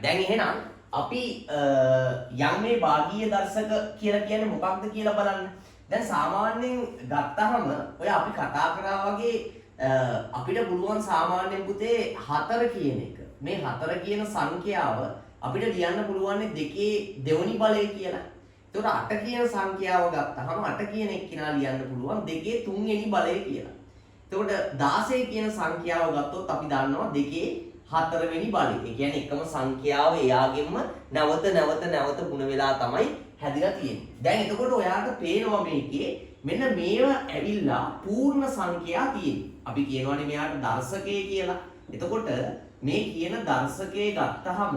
දැන් එහෙනම් අපි යම් මේ භාගීය දර්ශක කියලා කියන්නේ මොකක්ද කියලා බලන්න. දැන් සාමාන්‍යයෙන් ගත්තහම ඔය අපි කතා කරා වගේ අපිට පුළුවන් සාමාන්‍යයෙන් පුතේ 4 කියන එක. මේ 4 කියන සංඛ්‍යාව අපිට ලියන්න පුළුවන් දෙකේ දෙවෙනි බලය කියලා. ඒතකොට 8 කියන සංඛ්‍යාව ගත්තහම 8 කියන එක්කිනා ලියන්න පුළුවන් දෙකේ තුන්වෙනි බලය කියලා. එතකොට 16 කියන සංඛ්‍යාව ගත්තොත් අපි දන්නවා දෙකේ හතරවෙනි බලය. ඒ කියන්නේ එකම සංඛ්‍යාව එයාගෙම නැවත ගුණ වෙලා තමයි හැදිලා තියෙන්නේ. දැන් එතකොට ඔයාලට පේනවා මේකේ මෙන්න මේව ඇවිල්ලා පූර්ණ සංඛ්‍යා තියෙන්නේ. අපි කියනවානේ මෙයාට දර්ශකය කියලා. එතකොට මේ කියන දර්ශකයේ ගත්තහම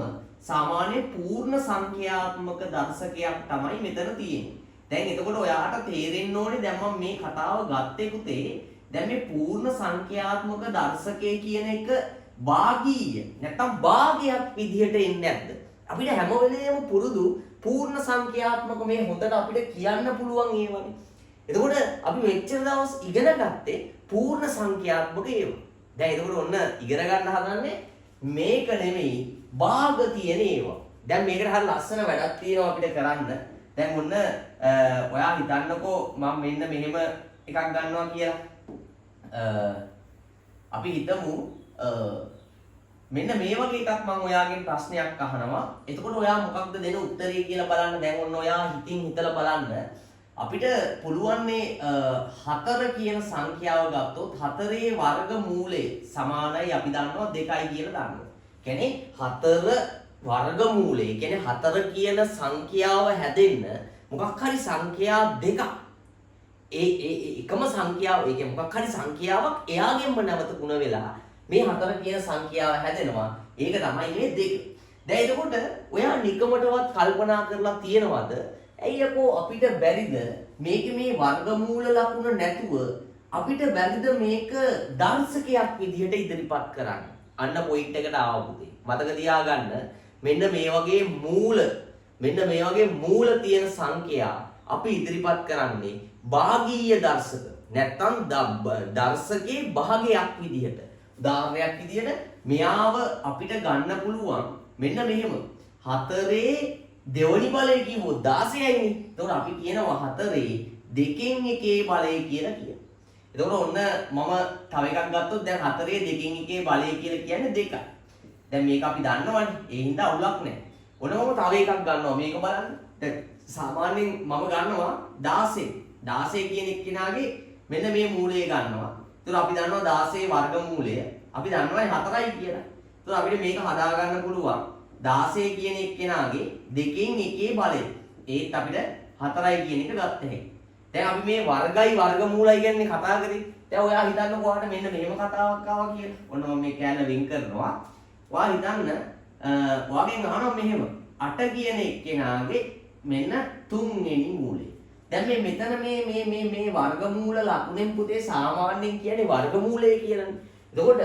සාමාන්‍ය පූර්ණ සංඛ්‍යාත්මක දර්ශකයක් තමයි මෙතන තියෙන්නේ. දැන් එතකොට ඔයාලට තේරෙන්න ඕනේ දැන් මම මේ කතාව ගත්තේ පුතේ දැන් මේ පූර්ණ සංඛ්‍යාත්මක දර්ශකය කියන එක භාගීය නැත්නම් භාගයක් විදිහට එන්නේ නැද්ද? අපිට හැම වෙලේම පුරුදු පූර්ණ සංඛ්‍යාත්මක මේ හොඳට අපිට කියන්න පුළුවන් ඒවානේ. එතකොට අපි මෙච්චර දවස් ඉගෙන ගත්තේ පූර්ණ සංඛ්‍යාත්මක ඒවා. දැන් එතකොට ඔන්න ඉගෙන ගන්න හදන්නේ මේක නෙමෙයි භාග තියෙන ඒවා. දැන් මේකට හරිය ලස්සන වැඩක් තියෙනවා අපිට කරන්න. දැන් ඔන්න ඔයා හිතන්නකෝ මම මෙන්න මෙහෙම එකක් ගන්නවා කියලා. අපි හිතමු මෙන්න මේ වගේ එකක් මම ඔයාගෙන් ප්‍රශ්නයක් අහනවා. එතකොට ඔයා මොකක්ද දෙන උත්තරේ කියලා බලන්න. දැන් ඔන්න ඔයා හිතින් හිතලා බලන්න. අපිට පුළුවන් මේ 4 කියන සංඛ්‍යාව ගත්තොත් 4ේ වර්ගමූලය සමානයි අපි දන්නවා 2යි කියලා දන්නවා. කියන්නේ 4 වර්ගමූලය කියන්නේ 4 කියන සංඛ්‍යාව හැදෙන්න මොකක් හරි සංඛ්‍යා දෙකක් එකම සංඛ්‍යාව ඒ කියන්නේ මොකක් හරි සංඛ්‍යාවක් එයාගෙන්ම නැවත ගුණ වෙලා මේ 4 කියන සංඛ්‍යාව හැදෙනවා. ඒක තමයි මේ 2. දැන් එතකොට ඔයා නිකමටවත් කල්පනා කරලා තියෙනවද? ඇයි යකෝ අපිට බැරිද මේකේ මේ වර්ගමූල ලකුණ නැතුව අපිට බැරිද මේක දර්ශකයක් විදිහට ඉදිරිපත් කරන්න? අන්න පොයින්ට් එකට ආවා පුතේ. මතක තියාගන්න මෙන්න මේ වගේ මූල තියෙන සංඛ්‍යා අපි ඉදිරිපත් කරන්නේ භාගීය දර්ශක නැත්නම් දර්ශකේ භාගයක් විදිහට. උදාහරණයක් විදිහට මෙයාව අපිට ගන්න පුළුවන් මෙන්න මෙහෙම 4ේ දෙවනි බලය කිව්වොත් 16යිනේ. එතකොට අපි කියනවා 4ේ දෙකෙන් එකේ බලය කියලා කියනවා. එතකොට ඔන්න මම තව එකක් ගත්තොත් දැන් 4ේ දෙකෙන් එකේ බලය කියලා කියන්නේ 2යි. දැන් මේක අපි දන්නවනේ. ඒ හින්දා අවුලක් නැහැ. ඔන්න මම තව එකක් ගන්නවා මේක බලන්න. දැන් සාමාන්‍යයෙන් මම ගන්නවා 16. 16 කියන එක්කෙනාගේ මෙන්න මේ මූලය ගන්නවා. එතකොට අපි දන්නවා 16 වර්ගමූලය. අපි දන්නවා 4යි කියලා. එතකොට අපිට මේක හදා ගන්න පුළුවන් 16 කියන එක්කෙනාගේ දෙකෙන් එකේ බලය. ඒත් අපිට 4යි කියන එක ගත්ත හැකියි. දැන් අපි මේ වර්ගයි වර්ගමූලයි කියන්නේ කතා කරේ. දැන් ඔයා හිතන්න කොහාට මෙන්න මෙහෙම කතාවක් ආවා කියලා. ඔන්න මම මේ කැලේ වින් කරනවා. ඔයා හිතන්න ඔයාගෙන් අහනවා මෙහෙම 8 කියන එක්කෙනාගේ මෙන්න තුන්වෙනි මූලය. දැන් මෙතන මේ වර්ගමූල ලකුණෙන් පුතේ සාමාන්‍යයෙන් කියන්නේ වර්ගමූලය කියලානේ. එතකොට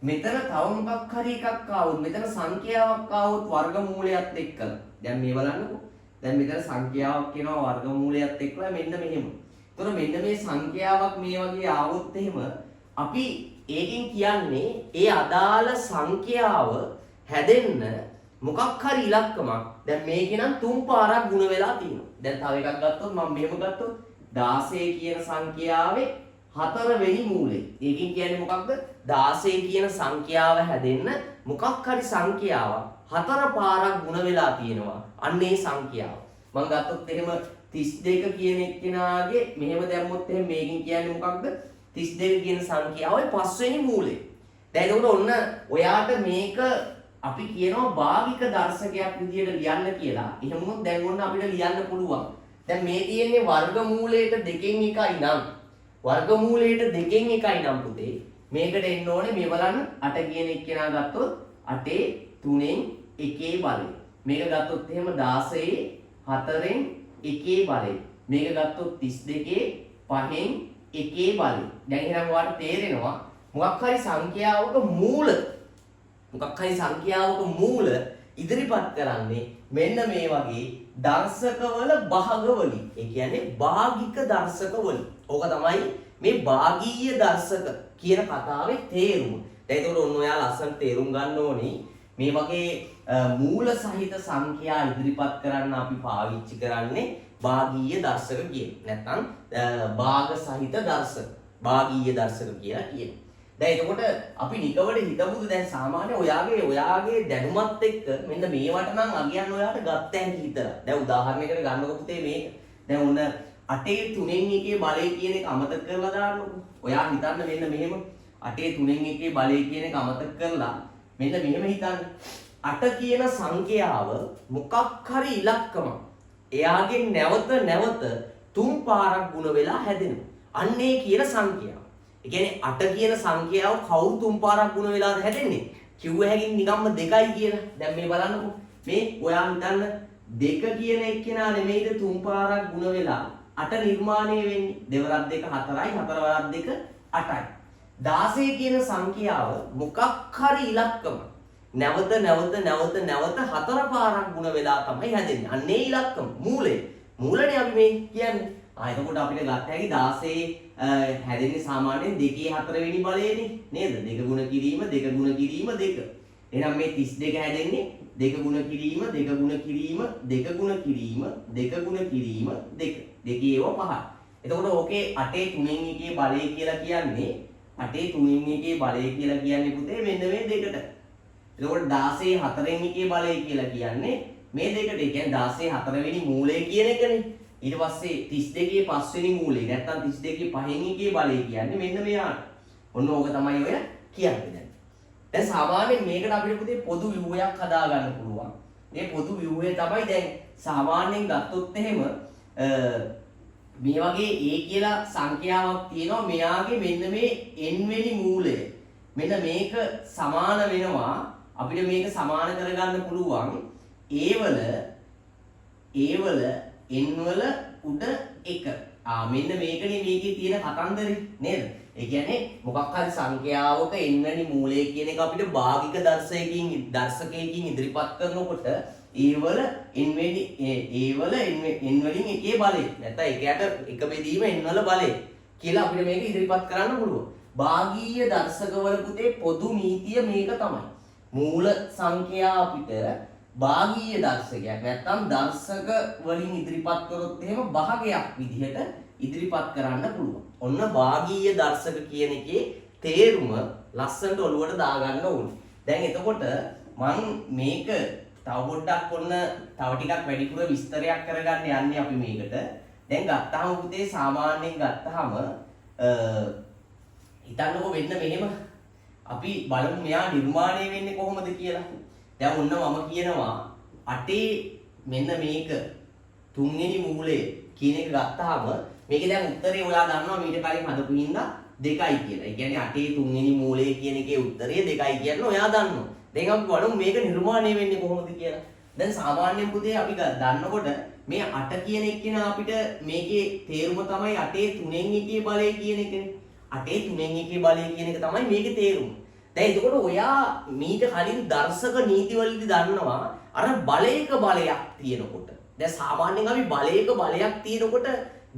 මෙතන තව මොකක් හරි එකක් ආවොත් මෙතන සංඛ්‍යාවක් ආවොත් වර්ගමූලයත් එක්කලා. දැන් මේ බලන්නකෝ. දැන් මෙතන සංඛ්‍යාවක් කියනවා වර්ගමූලයත් එක්කලා මෙන්න මෙහෙම. එතකොට මෙන්න මේ සංඛ්‍යාවක් මේ වගේ ආවොත් එහෙම අපි ඒකෙන් කියන්නේ ඒ අදාළ සංඛ්‍යාව හැදෙන්න මොකක් හරි ඉලක්කමක්. දැන් මේකේ නම් 3 පාරක් ගුණ වෙලා තියෙනවා. දැන් තව එකක් ගත්තොත් මම මෙහෙම ගත්තොත් 16 කියන සංඛ්‍යාවේ 4 වෙනි මූලය. ඒකෙන් කියන්නේ මොකක්ද? 16 කියන සංඛ්‍යාව හැදෙන්න මොකක් හරි සංඛ්‍යාවක් 4 පාරක් ගුණ වෙලා තියෙනවා. අන්න ඒ සංඛ්‍යාව. මම ගත්තොත් එහෙම 32 කියන එක්කෙනාගේ මෙහෙම දැම්මොත් එහෙම මේකෙන් කියන්නේ මොකක්ද? 32 කියන සංඛ්‍යාවේ 5 වෙනි මූලය. දැන් එතකොට ඔන්න ඔයාට මේක අපි කියනවා භාගික දර්ශකයක් විදියට ලියන්න කියලා. එහෙම වුණොත් දැන් ඔන්න අපිට ලියන්න පුළුවන්. දැන් මේ තියෙන්නේ වර්ගමූලයට 2න් 1යි නම් වර්ගමූලයට 2න් 1යි නම් පුතේ මේකට එන්න ඕනේ මේ බලන්න 8 කියන එක්කෙනා ගත්තොත් 8ේ 3ෙන් 1ේ බලය. මේක ගත්තොත් එහෙම 16ේ 4ෙන් 1ේ බලය. මේක ගත්තොත් 32ේ 5ෙන් 1ේ බලය. දැන් එහෙනම් ඔයාලට තේරෙනවා මොකක් හරි සංඛ්‍යාවක මූල ඉදිරිපත් කරන්නේ මෙන්න මේ වගේ දර්ශකවල භාගවලින්. ඒ කියන්නේ භාගික දර්ශකවලින්. ඕක තමයි මේ භාගීය දර්ශක කියන කතාවේ තේරුම. දැන් ඒතකොට ඔන්න ඔයා ලස්සන තේරුම් ගන්න ඕනි මේ වගේ මූල සහිත සංඛ්‍යා ඉදිරිපත් කරන්න අපි පාවිච්චි කරන්නේ භාගීය දර්ශක කියන. නැත්නම් භාග සහිත දර්ශක. භාගීය දර්ශක කියලා කියනවා. දැන් එතකොට අපි නිකවට හිතමුද දැන් සාමාන්‍ය ඔයාගේ දැනුමත් එක්ක මෙන්න මේවට නම් අගයන් ඔයාට ගත්ත හැකි හිතලා. දැන් උදාහරණයකට ගන්නකො පුතේ මේක. දැන් ඔන්න 8 3න් 1 බලය කියන එක අමතක කරලා දාන්නකො. ඔයා හිතන්න මෙන්න මෙහෙම 8 3න් 1 බලය කියන එක අමතක කරලා මෙන්න මෙහෙම හිතන්න. 8 කියන සංඛ්‍යාව මොකක් හරි ඉලක්කමක්. එයාගෙන් නැවත 3 පාරක් ගුණ වෙලා හැදෙනවා. අන්නේ කියන සංඛ්‍යාව. ඒ කියන්නේ 8 කියන සංඛ්‍යාව කවුරු 3 පාරක් ගුණ වෙලාද හැදෙන්නේ? කිව්ව හැකින් නිකම්ම 2යි කියලා. දැන් මේ බලන්නකො. මේ ඔයා හිතන්න 2 කියන එක්කෙනා නෙමෙයිද 3 පාරක් ගුණ වෙලා 8 නිර්මාණය වෙන්නේ. 2 වරක් 2 4යි 4 වරක් 2 8යි. 16 කියන සංඛ්‍යාව මොකක් හරි ඉලක්කම නැවත 4 පාරක් ගුණ වෙලා තමයි හැදෙන්නේ. අන්නේ ඉලක්කම මූලනේ අපි මේ කියන්නේ. එතකොට අපිට ගත්ත හැකි 16 හැදෙන්නේ සාමාන්‍යයෙන් 2 4 වෙනි බලයේනේ නේද? 2 ගුණ කිරීම 2 ගුණ කිරීම 2. එහෙනම් මේ 32 හැදෙන්නේ 2 ගුණ කිරීම 2 ගුණ කිරීම 2 ගුණ කිරීම 2 ගුණ කිරීම 2. දෙකේ ඒවා පහයි. එතකොට ඕකේ 8 3න් 1 බලය කියලා කියන්නේ 8 3න් 1 බලය කියලා කියන්නේ පුතේ මෙන්න මේ දෙකට. එතකොට 16 4න් 1 බලය කියලා කියන්නේ මේ දෙකට. ඒ කියන්නේ 16 4 වෙනි මූලය කියන එකනේ. ඊට පස්සේ 32 5 වෙනි මූලය නැත්නම් 32 5න් 1 බලය කියන්නේ මෙන්න මෙයාට. ඔන්න ඕක තමයි ඔය කියන්නේ. දැන් සාමාන්‍යයෙන් මේකට අපිට පුතේ පොදු ව්‍යුහයක් හදා ගන්න පුළුවන්. මේ පොදු ව්‍යුහය තමයි දැන් සාමාන්‍යයෙන් ගත්තොත් එහෙම මේ වගේ A කියලා සංඛ්‍යාවක් තියෙනවා. මෙයාගේ මෙන්න මේ n වෙනි මූලය. මෙන්න මේක සමාන වෙනවා. අපිට මේක සමාන කරගන්න පුළුවන් A වල n වල උඩ 1. මෙන්න මේකනේ මේකේ තියෙන කතන්දරේ නේද? ඒ කියන්නේ මොකක් හරි සංඛ්‍යාවක n වෙනි මූලය කියන එක අපිට භාගික දර්ශකයකින් ඉදිරිපත් කරනකොට A වල n වලින් එකේ බලය නැත්නම් එකයට එක බෙදීම n වල බලය කියලා අපිට මේක ඉදිරිපත් කරන්න පුළුවන්. භාගීය දර්ශකවල පුතේ පොදු නීතිය මේක තමයි. මූල සංඛ්‍යා අපිට භාගීය දර්ශකයක් නැත්නම් දර්ශක වලින් ඉදිරිපත් කරොත් එහෙම භාගයක් විදිහට ඉදිරිපත් කරන්න පුළුවන්. ඔන්න භාගීය දර්ශක කියන එකේ තේරුම ලස්සනට ඔලුවට දාගන්න ඕනේ. දැන් එතකොට මම මේක තව පොඩ්ඩක් ඔන්න තව ටිකක් වැඩිපුර විස්තරයක් කරගන්න යන්නේ අපි මේකට. දැන් ගත්තාම පුතේ සාමාන්‍යයෙන් ගත්තාම හිතන්නකො වෙන්න මෙහෙම අපි බලමු මෙයා නිර්මාණය වෙන්නේ කොහොමද කියලා. දැන් ඔන්න මම කියනවා 8 මෙන්න මේක 3 වෙනි මූලය කියන එක ගත්තාම මේකේ දැන් උත්තරේ ඔයා දන්නවා මීට කලින් හදපු හින්දා 2යි කියලා. ඒ කියන්නේ 8 3 වෙනි මූලය කියන එකේ උත්තරය 2යි කියන්නේ ඔයා දන්නවා. දැන් අපි බලමු මේක නිර්මාණය වෙන්නේ කොහොමද කියලා. දැන් සාමාන්‍යයෙන් පුතේ අපි දන්නකොට මේ 8 කියන එක්කෙනා අපිට මේකේ තේරුම තමයි 8 3න් 1 බලය කියන එකනේ. 8 3න් 1 බලය කියන එක තමයි මේකේ තේරුම. දැන් එතකොට ඔයා මීට කලින් දර්ශක නීතිවලදී දන්නවා අර බලයක බලයක් තියෙනකොට. දැන් සාමාන්‍යයෙන් අපි බලයක බලයක් තියෙනකොට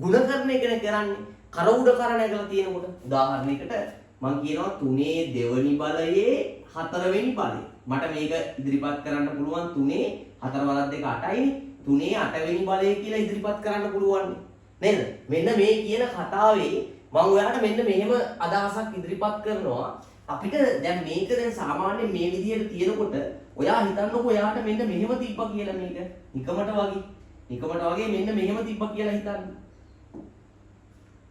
ಗುಣ කරන එකනේ කරන්නේ. කර උඩ කර නැගලා තියෙනකොට. උදාහරණයකට මම කියනවා 3 දෙවෙනි බලයේ 4 වෙනි බලය. මට මේක ඉදිරිපත් කරන්න පුළුවන් 3 4 වරක් 2 8යිනේ. 3 8 වෙනි බලය කියලා ඉදිරිපත් කරන්න පුළුවන් නේද? මෙන්න මේ කියන කතාවේ මම ඔයාලට මෙන්න මෙහෙම අදහසක් ඉදිරිපත් කරනවා. අපිට දැන් මේක දැන් සාමාන්‍යයෙන් මේ විදිහට තියෙනකොට ඔයා හිතන්නකෝ ඔයාට මෙන්න මෙහෙම තිබ්බා කියලා මේක. නිකමට වගේ මෙන්න මෙහෙම තිබ්බා කියලා හිතන්න.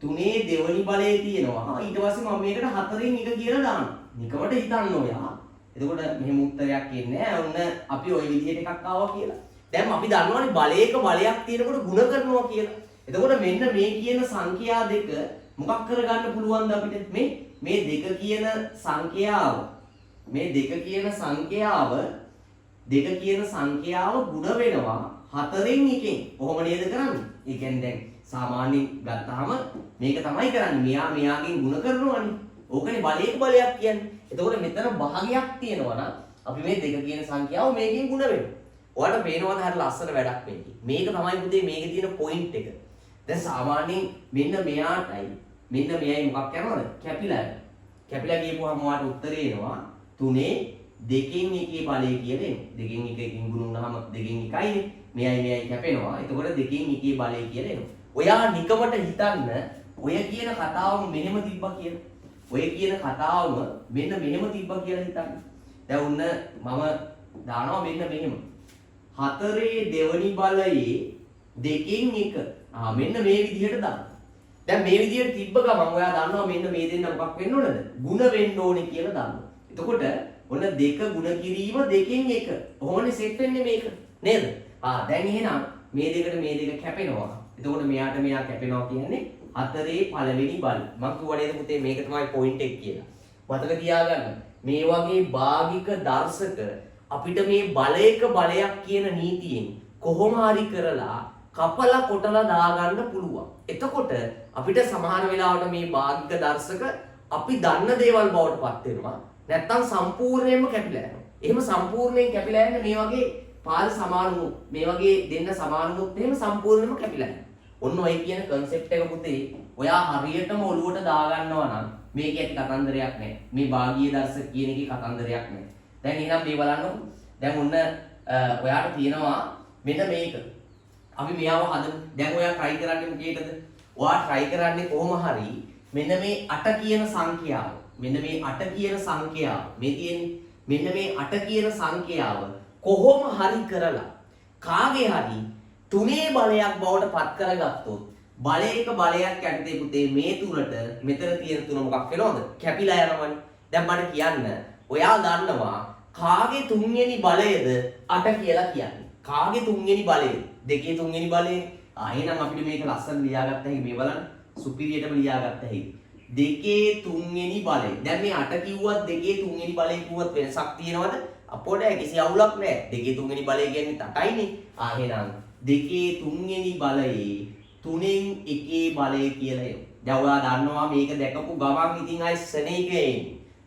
3 දෙවෙනි බලයේ තියෙනවා. ඊට පස්සේ මම මේකට 4න් 1 කියලා දානවා. නිකමට හිතන්න ඔයා. එතකොට මෙහෙම උත්තරයක් එන්නේ නැහැ. ඔන්න අපි ওই විදිහට එකක් ආවා කියලා. දැන් අපි දන්නවනේ බලයක බලයක් තියෙනකොට ಗುಣ කරනවා කියලා. එතකොට මෙන්න මේ කියන සංඛ්‍යා දෙක මොකක් කරගන්න පුළුවන්ද අපිට? මේ දෙක කියන සංඛ්‍යාව ಗುಣ වෙනවා 4න් 1කින්. කොහොම නේද කරන්නේ? ඒ කියන්නේ දැන් සාමාන්‍යයෙන් ගත්තාම මේක තමයි කරන්නේ. මෙයාගෙන් ಗುಣ කරනවානේ. ඕකනේ බලයක බලයක් කියන්නේ. එතකොට මෙතන භාගයක් තියෙනවා නම් අපි මේ දෙක කියන සංඛ්‍යාව මේකෙන් ಗುಣ වෙනවා. ඔයාලට පේනවද හරිය ලස්සන වැඩක් මේකේ. මේක තමයි පුතේ මේකේ තියෙන පොයින්ට් එක. දැන් සාමාන්‍යයෙන් මෙන්න මෙයයි මොකක් කරනවද? කැපිලා. කැපිලා ගියපුවාම ඔයාලට උත්තරේ එනවා 3 දෙකෙන් එකේ බලය කියලා එනවා. දෙකෙන් එකකින් ගුණ වුණාම දෙකෙන් එකයිනේ. මෙයයි කැපෙනවා. එතකොට දෙකෙන් එකේ බලය කියලා එනවා. ඔයා නිකමට හිතන්න ඔය කියන කතාවම මෙහෙම තිබ්බා කියලා. ඔය කියන කතාවම මෙන්න මෙහෙම තිබ්බා කියලා හිතන්න. දැන් ඔන්න මම දානවා මෙන්න මෙහෙම. 4 දෙවනි බලයේ දෙකෙන් එක. මෙන්න මේ විදිහට දාන්න. දැන් මේ විදිහට තිබ්බ ගමන් ඔයා දන්නවා මෙන්න මේ දෙන්න මොකක් වෙන්න ඕනද? ಗುಣ වෙන්න ඕනේ කියලා දන්නවා. එතකොට ඔන්න දෙක ಗುಣ කිරීම දෙකෙන් එක. කොහොමද සෙට් වෙන්නේ මේක? නේද? දැන් එහෙනම් මේ දෙකට මේ දෙක කැපෙනවා. එතකොට මෙයාට මෙයා කැපෙනවා කියන්නේ 4 පළවෙනි බල. මම කිව්වා නේද පුතේ මේක තමයි පොයින්ට් එක කියලා. මතක තියාගන්න. මේ වගේ භාගික දර්ශක අපිට මේ බලයක බලයක් කියන නීතියෙන් කොහොම හරි කරලා කපලා කොටලා දාගන්න පුළුවන්. එතකොට අපිට සමහර වෙලාවට මේ භාගික දර්ශක අපි දන්න දේවල් බවට පත් වෙනවා. නැත්තම් සම්පූර්ණයෙන්ම කැපිලා යනවා. එහෙම සම්පූර්ණයෙන් කැපිලා යන්නේ මේ වගේ පාද සමානුමුත් මේ වගේ දෙන්න සමානුමුත් එහෙම සම්පූර්ණයෙන්ම කැපිලා යනවා. ඔන්න ඔය කියන concept එක පුතේ ඔයා හරියටම ඔලුවට දාගන්නවා නම් මේක ඇති කතන්දරයක් නෑ. මේ භාගීය දර්ශක කියන එකේ කතන්දරයක් නෑ. දැන් එහෙනම් මේ බලන්නකො. දැන් ඔන්න ඔයාට තියෙනවා මෙන්න මේක. අපි මෙයාව හදමු. දැන් ඔයා try කරන්නේ මොකේද? ඔයා try කරන්නේ කොහොම හරි මෙන්න මේ 8 කියන සංඛ්‍යාව. මෙන්න මේ 8 කියන සංඛ්‍යාව. මේ තියෙන්නේ මෙන්න මේ 8 කියන සංඛ්‍යාව කොහොම හරි කරලා කාගේ හරි තුනේ බලයක් බවට පත් කරගත්තොත් බලයක බලයක් යටතේ පුතේ මේ තුනට මෙතන තියෙන තුන මොකක් වෙනවද? කැපිලා යනවනේ. දැන් මට කියන්න ඔයා දන්නවා කාගේ තුන්වෙනි බලයද 8 කියලා කියන්නේ. කාගේ තුන්වෙනි බලයද? දෙකේ තුන්වෙනි බලය. එහෙනම් අපිට මේක ලස්සන ලියාගත්ත හැකි මේ බලන්න. සුපිරියටම ලියාගත්ත හැකි. දෙකේ තුන්වෙනි බලය. දැන් මේ 8 කිව්වත් දෙකේ තුන්වෙනි බලය කිව්වත් වෙනසක් තියෙනවද? අපෝ නෑ කිසි අවුලක් නෑ. දෙකේ තුන්වෙනි බලය කියන්නේ 8යිනේ. එහෙනම් දෙකේ තුන්වෙනි බලයේ තුනෙන් එකේ බලය කියලා එනවා. දැන් ඔයා දන්නවා මේක දැකපු ගමන් ඉතින් අය සෙනෙකේ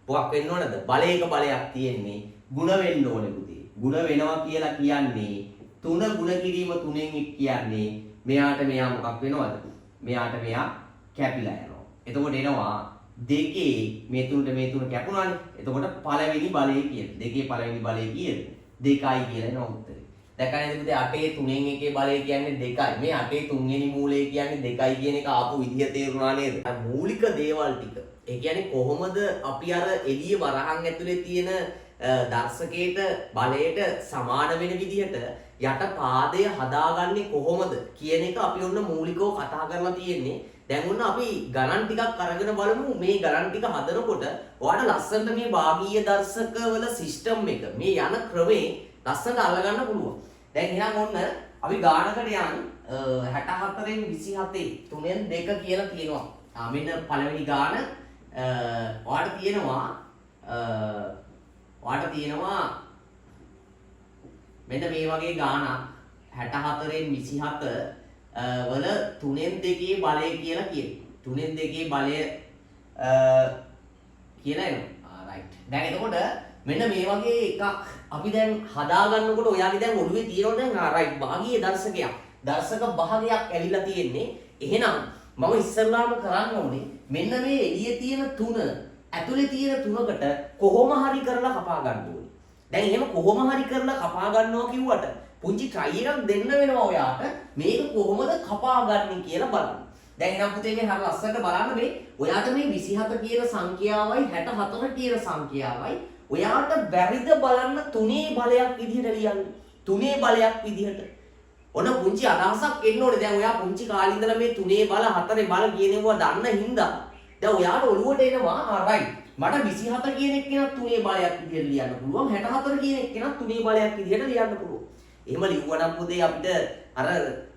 මොකක් වෙන්න ඕනද? බලයක බලයක් තියෙන්නේ ಗುಣ වෙන්න ඕනේ පුතේ. ಗುಣ වෙනවා කියලා කියන්නේ තුන ಗುಣ කිරීම තුනෙන් එක් කියන්නේ මෙයාට මෙයා මොකක් වෙනවද? මෙයාට මෙයා කැපිලා යනවා. එතකොට එනවා දෙකේ මේ තුනට මේ තුන කැපුණානේ. එතකොට පළවෙනි බලය කියන. දෙකේ පළවෙනි බලය කියන 2යි කියලා එනවා උත්තරේ. දැක්කනේ පුතේ 8 3න් එකේ බලය කියන්නේ 2යි. මේ 8 තුන්වෙනි මූලය කියන්නේ 2යි කියන එක ආපු විදිය තේරුණා නේද? මූලික දේවල් ටික. ඒ කියන්නේ කොහොමද අපි අර එළිය වරහන් ඇතුලේ තියෙන දර්ශකයට බලයට සමාන වෙන විදිහට යට පාදය හදාගන්නේ කොහොමද කියන එක අපි ඔන්න මූලිකව කතා කරලා තියෙන්නේ. දැන් ඔන්න අපි ගණන් ටිකක් අරගෙන බලමු. මේ ගණන් ටික හදනකොට ඔයාලට ලස්සනට මේ භාගීය දර්ශකවල සිස්ටම් එක මේ යන ක්‍රමේ ලස්සනට අල්ලගන්න පුළුවන්. දැන් එහෙනම් ඔන්න අපි ගානකට යන් 64න් 27 3න් 2 කියලා තියෙනවා. මෙන්න පළවෙනි ගාන ඔයාලට තියෙනවා මෙන්න මේ වගේ ගානක් 64න් 27 වල 3න් 2 බලය කියලා කියනවා. 3න් 2 බලය කියලා එනවා. රයිට්. දැන් එතකොට මෙන්න මේ වගේ එකක් අපි දැන් හදාගන්නකොට ඔයාගේ දැන් ඔළුවේ තියෙනවා දැන් රයිට් භාගීය දර්ශකයක්. දර්ශක භාගයක් ඇවිල්ලා තියෙන්නේ. එහෙනම් මම ඉස්සෙල්ලාම කරන්න ඕනේ මෙන්න මේ එළියේ තියෙන තුන ඇතුලේ තියෙන තුනකට කොහොම හරි කරලා කපා ගන්න ඕනේ. දැන් එහෙම කොහොම හරි කරලා කපා ගන්නවා කිව්වට පුංචි try එකක් දෙන්න වෙනවා ඔයාට මේක කොහොමද කපා ගන්න කියලා බලන්න. දැන් එහෙනම් පුතේ මේ හරිය ලස්සනට බලන්න මේ ඔයාට මේ 27 කියන සංඛ්‍යාවයි 64 කියන සංඛ්‍යාවයි ඔයාට බැරිද බලන්න තුනේ බලයක් විදිහට ලියන්න. තුනේ බලයක් විදිහට. ඔන්න පුංචි අදහසක් එන්න ඕනේ. දැන් ඔයා පුංචි කාලේ ඉඳලා මේ තුනේ බල හතරේ බල කියනවා දන්න හින්දා දැන් ඔයාට ඔළුවට එනවා රයිට්. මට 27 කියන එක්කෙනත් තුනේ බලයක් විදිහට ලියන්න පුළුවන්. 64 කියන එක්කෙනත් තුනේ බලයක් විදිහට ලියන්න පුළුවන්. එහෙම ලිව්වනම් පුතේ අපිට අර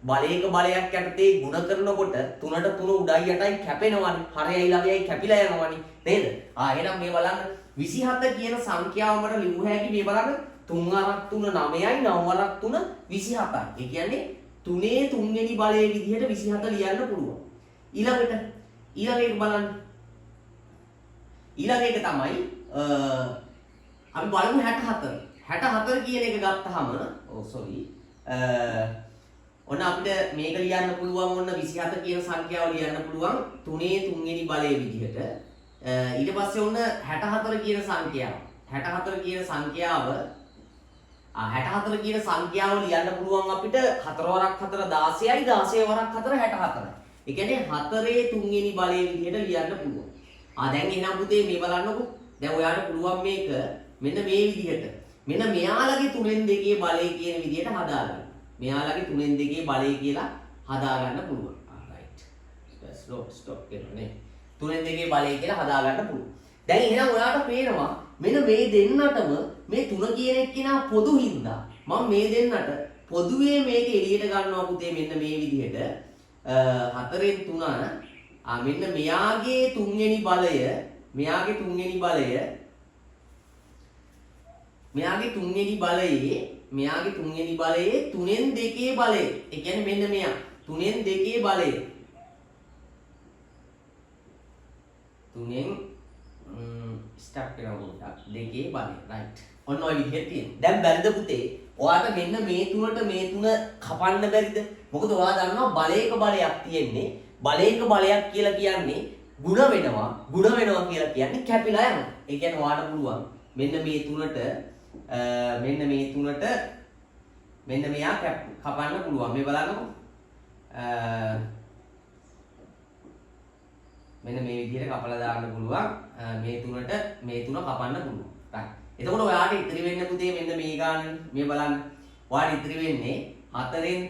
බලයක බලයක් යටතේ ಗುಣ කරනකොට 3ට 3 උඩයි යටයි කැපෙනවනේ. හරයයි ළඟයි කැපිලා යනවනේ. නේද? එහෙනම් මේ බලන්න 27 කියන සංඛ්‍යාව මට ලිව්ව හැකි මේ බලන්න 3 අරක් 3 9යි 9 අරක් 3 27යි. ඒ කියන්නේ තුනේ තුන්වෙනි බලයේ විදිහට 27 ලියන්න පුළුවන්. ඊළඟ එක බලන්න. ඊළඟ එක තමයි අපි බලමු 64. 64 කියන එක ගත්තාම ඔන්න අපිට මේක ලියන්න පුළුවන් ඔන්න 27 කියන සංඛ්‍යාව ලියන්න පුළුවන් තුනේ තුන්වෙනි බලයේ විදිහට. ඊට පස්සේ ඔන්න 64 කියන සංඛ්‍යාව. 64 කියන සංඛ්‍යාව 64 කියන සංඛ්‍යාව ලියන්න පුළුවන් අපිට 4 වරක් 4 16යි 16 වරක් 4 64යි. ඒ කියන්නේ 4 තුන්වෙනි බලයේ විදිහට ලියන්න පුළුවන්. දැන් එහෙනම් පුතේ මේ බලන්නකෝ. දැන් ඔයාලට පුළුවන් මේක මෙන්න මේ විදිහට. මෙන්න මෙයාලගේ 3න් 2 බලය කියන විදිහට හදාගන්න. මෙයාලගේ 3න් 2 බලය කියලා හදාගන්න පුළුවන්. right. stop කරන්නේ. 3න් 2 බලය කියලා හදාගන්න පුළුවන්. දැන් එහෙනම් ඔයාලට පේනවා මෙන්න මේ දෙන්නටම මේ 3 කියන එක්කිනා පොදු හින්දා මම මේ දෙන්නට පොදුවේ මේක එළියට ගන්නවා පුතේ මෙන්න මේ විදිහට 4න් 3 මෙන්න මෙයාගේ තුන්වෙනි බලය මෙයාගේ තුන්වෙනි බලයේ තුනෙන් දෙකේ බලය. ඒ කියන්නේ මෙන්න මෙයා තුනෙන් දෙකේ බලය. තුනෙන් ස්ටාර්ට් කරනවා දෙකේ බලය. right. ඔන්න ඔය විදිහට තියෙනවා. දැන් බැරිද පුතේ? ඔයාට මෙන්න මේ තුනට මේ තුන කපන්න බැරිද? මොකද ඔයා දන්නවා බලයක බලයක් තියෙන්නේ. බලයක බලයක් කියලා කියන්නේ ಗುಣ වෙනවා කියලා කියන්නේ කැපිලා යනවා. ඒ කියන්නේ ඔයාට පුළුවන් මෙන්න මේ තුනට මෙන්න මෙයා කපන්න පුළුවන්. මේ බලන්නකො. මෙන්න මේ විදිහට කපලා දාන්න පුළුවන්. මේ තුනට මේ තුන කපන්න පුළුවන්. right. එතකොට ඔයාට ඉතිරි වෙන්න පුතේ මෙන්න මේ ගාන මේ බලන්න. ඔයාට ඉතිරි වෙන්නේ 4න්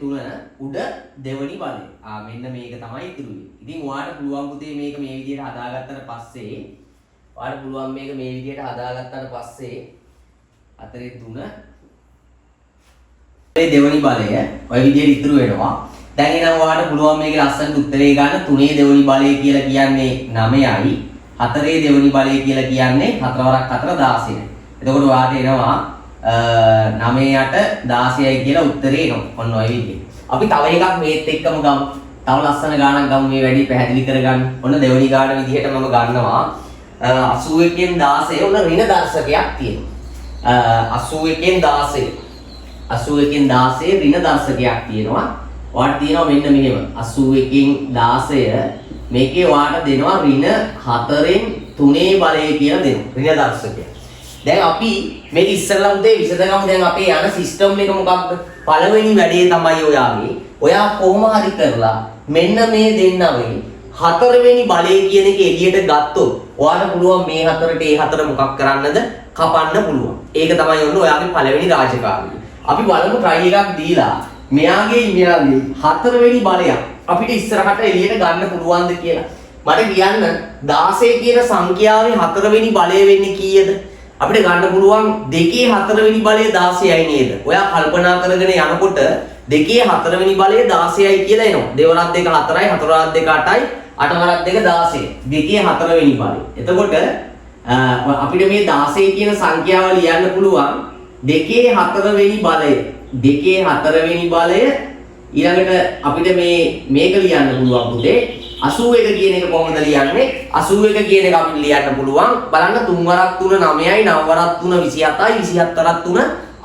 3 උඩ දෙවනි බලය. මෙන්න මේක තමයි ඉතුරු වෙන්නේ. ඉතින් ඔයාලට පුළුවන් පුතේ මේක මේ විදිහට හදාගත්තට පස්සේ 4න් 3 මේ දෙවනි බලය ඔය විදිහට ඉතුරු වෙනවා. දැන් එනවා ඔයාලට පුළුවන් මේකේ ලස්සනට උත්තරේ ගන්න 3 දෙවනි බලය කියලා කියන්නේ 9යි. 4 දෙවනි බලය කියලා කියන්නේ 4 වරක් 4 16යි. එතකොට ඔයාලට එනවා 9ට 16යි කියලා උත්තරේ එනවා. ඔන්න ඔය විදිහට. අපි තව එකක් මේත් එක්කම ගමු. තව ලස්සන ගානක් ගමු මේ වැඩි පැහැදිලි කරගන්න. ඔන්න දෙවෙනි ගාන විදිහට මම ගන්නවා 81න් 16 ඔන්න ඍණ දර්ශකයක් තියෙනවා. 81න් 16 ඍණ දර්ශකයක් තියෙනවා. ඔයාලට තියෙනවා මෙන්න මෙහෙම 81න් 16 මේකේ ඔයාලට දෙනවා ඍණ 4න් 3 බලය කියලා දෙනවා. ඍණ දර්ශකය. දැන් අපි මේක ඉස්සෙල්ලා උදේ විසඳගමු. දැන් අපේ යන සිස්ටම් එක මොකක්ද? පළවෙනි වැඩේ තමයි ඔයා කොහොම හරි කරලා මෙන්න මේ දෙන්නවේ 4වෙනි බලය කියන එක එළියට ගත්තොත් ඔයාලට පුළුවන් මේ 4ට ඒ 4 මොකක් කරන්නද? කපන්න පුළුවන්. ඒක තමයි ඔන්න ඔයාගේ පළවෙනි රාජකාරිය. අපි බලමු try එකක් දීලා මෙයාගේ 4වෙනි බලයක් අපිට ඉස්සරහට එළියට ගන්න පුළුවන්ද කියලා. මට කියන්න 16 කියන සංඛ්‍යාවේ 4වෙනි බලය වෙන්නේ කීයද? අපිට ගන්න පුළුවන් 2 4වෙනි බලය 16යි නේද? ඔයා කල්පනා කරගෙන යනකොට 2 4වෙනි බලය 16යි කියලා එනවා. 2 වරක් 2 4යි 4 වරක් 2 8යි 8 වරක් 2 16. 2 4වෙනි බලය. එතකොට අපිට මේ 16 කියන සංඛ්‍යාව ලියන්න පුළුවන් 2 4වෙනි බලය. 2 4වෙනි බලය ඊළඟට අපිට මේක ලියන්න පුළුවන් පුතේ 81 කියන එක කොහොමද ලියන්නේ? 81 කියන එක අපිට ලියන්න පුළුවන්. බලන්න 3 වරක් 3 9යි 9 වරක් 3 27යි 27 වරක් 3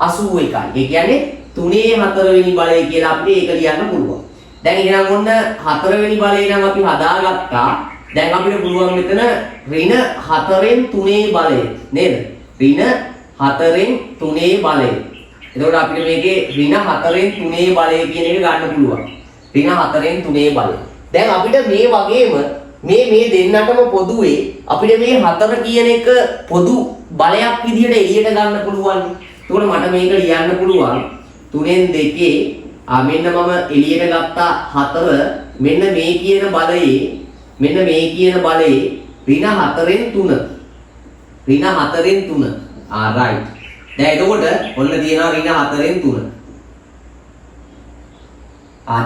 81යි. ඒ කියන්නේ 3 4වෙනි බලය කියලා අපිට ඒක ලියන්න පුළුවන්. දැන් එහෙනම් ඔන්න 4වෙනි බලය නම් අපි හදාගත්තා. දැන් අපිට පුළුවන් මෙතන ඍණ 4න් 3 බලය නේද? ඍණ 4න් 3 බලය. එතකොට අපිට මේකේ ඍණ 4න් 3 බලය කියන එක ගන්න පුළුවන්. ඍණ 4න් 3 බලය. දැන් අපිට මේ වගේම මේ දෙන්නටම පොදුවේ අපිට මේ 4 කියන එක පොදු බලයක් විදිහට එළියට ගන්න පුළුවන්. ඒකෝට මට මේක ලියන්න පුළුවන් 3න් 2 මෙන්න මම එළියට ගත්ත 4 මෙන්න මේ කියන බලයේ ඍණ 4න් 3. ඍණ 4න් 3. right. දැන් එතකොට ඔන්න තියෙනවා ඍණ 4න් 3.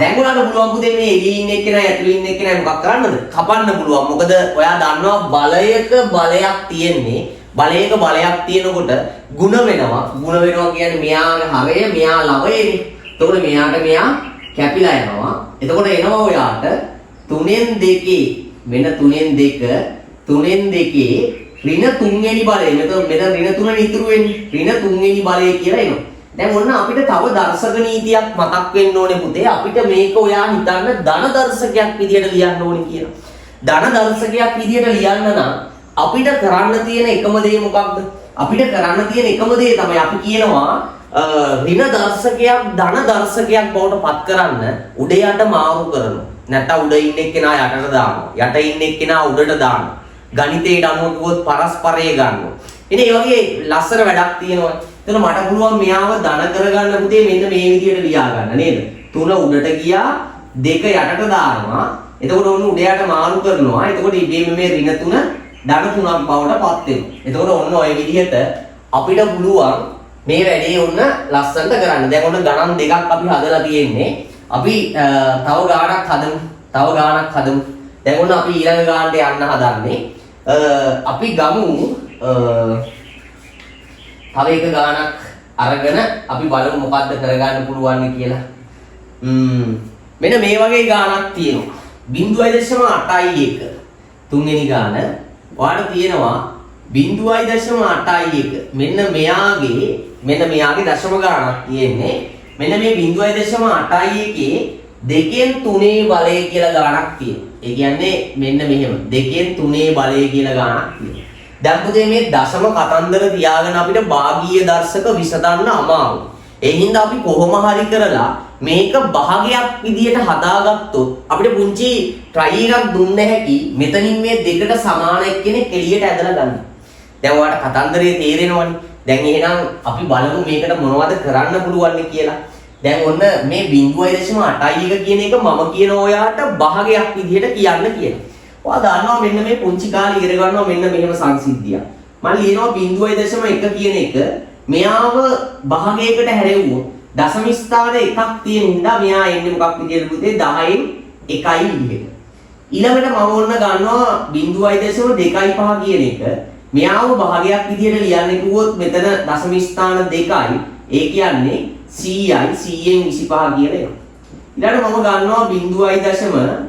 දැන් ඔයාලට පුළුවන් පුතේ මේ එළියේ ඉන්න එක්කෙනා ඇතුළේ ඉන්න එක්කෙනා මොකක් කරන්නද? කපන්න පුළුවන්. මොකද ඔයා දන්නවා බලයක බලයක් තියෙන්නේ. බලයක බලයක් තියෙනකොට ಗುಣ වෙනවා. ಗುಣ වෙනවා කියන්නේ මෙයාගේ හරය මෙයා ලවයනේ. එතකොට මෙයාට මෙයා කැපිලා යනවා. එතකොට එනවා ඔයාට 3න් 2 මෙන්න 3න් 2 ඍණ 3වෙනි බලය. මෙතන ඍණ 3 ඉතුරු වෙන්නේ. ඍණ 3වෙනි බලය කියලා එනවා. දැන් ඔන්න අපිට තව දර්ශක නීතියක් මතක් වෙන්න ඕනේ පුතේ. අපිට මේක ඔයා හිතන්න ධන දර්ශකයක් විදියට ලියන්න ඕනේ කියලා. ධන දර්ශකයක් විදියට ලියන්න නම් අපිට කරන්න තියෙන එකම දේ මොකක්ද? අපිට කරන්න තියෙන එකම දේ තමයි අපි කියනවා ඍණ දර්ශකයක් ධන දර්ශකයක් බවට පත් කරන්න උඩ යට මාරු කරනවා. නැත්නම් උඩ ඉන්න එක්කෙනා යටට දානවා. යට ඉන්න එක්කෙනා උඩට දානවා. ගණිතයට අනුව කිව්වොත් පරස්පරය ගන්නවා. ඉතින් මේ වගේ ලස්සන වැඩක් තියෙනවා. එතන මට පුළුවන් මෙයාව ධන කරගන්න පුතේ මෙන්න මේ විදියට ලියා ගන්න නේද? 3 උඩට ගියා 2 යටට දානවා. එතකොට ඔන්න උඩ යට මාරු කරනවා. එතකොට ඉබේම මේ ඍණ 3 ධන 3ක් බවට පත් වෙනවා. එතකොට ඔන්න ඔය විදිහට අපිට පුළුවන් මේ වැඩේ ඔන්න ලස්සනට කරන්න. දැන් ඔන්න ගණන් දෙකක් අපි හදලා තියෙන්නේ. අපි තව ගාණක් හදමු. දැන් ඔන්න අපි ඊළඟ ගානට යන්න හදන්නේ. අපි ගමු තව එක ගාණක් අරගෙන අපි බලමු මොකද්ද කරගන්න පුළුවන් කියලා. මෙන්න මේ වගේ ගාණක් තියෙනවා. 0.81 තුන්වෙනි ගාන. ඔයාලට තියෙනවා 0.81. මෙන්න මෙයාගේ දශම ගාණක් තියෙන්නේ. මෙන්න මේ 0.81 දෙකෙන් තුනේ බලය කියලා ගාණක් තියෙනවා. ඒ කියන්නේ මෙන්න මෙහෙම දෙකෙන් තුනේ බලය කියලා ගාණක් තියෙනවා. දැන් පුතේ මේ දශම කතන්දර තියාගෙන අපිට භාගීය දර්ශක විසඳන්න අමාරුයි. ඒ හින්දා අපි කොහොම හරි කරලා මේක භාගයක් විදියට හදාගත්තොත් අපිට පුංචි try එකක් දුන්න හැකි මෙතනින් මේ දෙකට සමාන එක්කෙනෙක් එළියට ඇදලා ගන්න. දැන් ඔයාලට කතන්දරේ තේරෙනවනේ. දැන් එහෙනම් අපි බලමු මේකට මොනවද කරන්න පුළුවන් කියලා. දැන් ඔන්න මේ 0.81 කියන එක මම කියන ඔයාට භාගයක් විදියට කියන්න කියලා. ඔයා දන්නවා මෙන්න මේ පුංචි කාලේ ඉගෙන ගන්නවා මෙන්න මෙහෙම සංසිද්ධියක්. මම ලියනවා 0.1 කියන එක මෙයාව භාගයකට හැරෙව්වොත් දශම ස්ථාන එකක් තියෙන හින්දා මෙයා එන්නේ මොකක් විදියට පුතේ 10න් 1යි විදියට. ඊළඟට මම ඔන්න ගන්නවා 0.25 කියන එක මෙයාව භාගයක් විදියට ලියන්න කිව්වොත් මෙතන දශම ස්ථාන 2යි. ඒ කියන්නේ 100යි 100න් 25 කියන එක. ඊළඟට මම ගන්නවා 0.75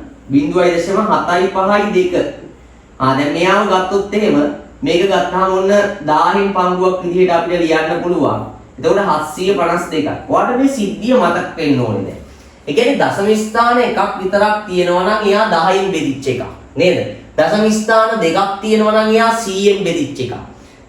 දැන් මෙයාව ගත්තොත් එහෙම මේක ගත්තාම ඔන්න 10න් පංගුවක් විදිහට අපිට ලියන්න පුළුවන්. එතකොට 752ක්. ඔයාලට මේ සිද්ධිය මතක් වෙන්න ඕනේ දැන්. ඒ කියන්නේ දශම ස්ථාන එකක් විතරක් තියෙනවා නම් එයා 10න් බෙදිච්ච එකක්. නේද? දශම ස්ථාන දෙකක් තියෙනවා නම් එයා 100න් බෙදිච්ච එකක්.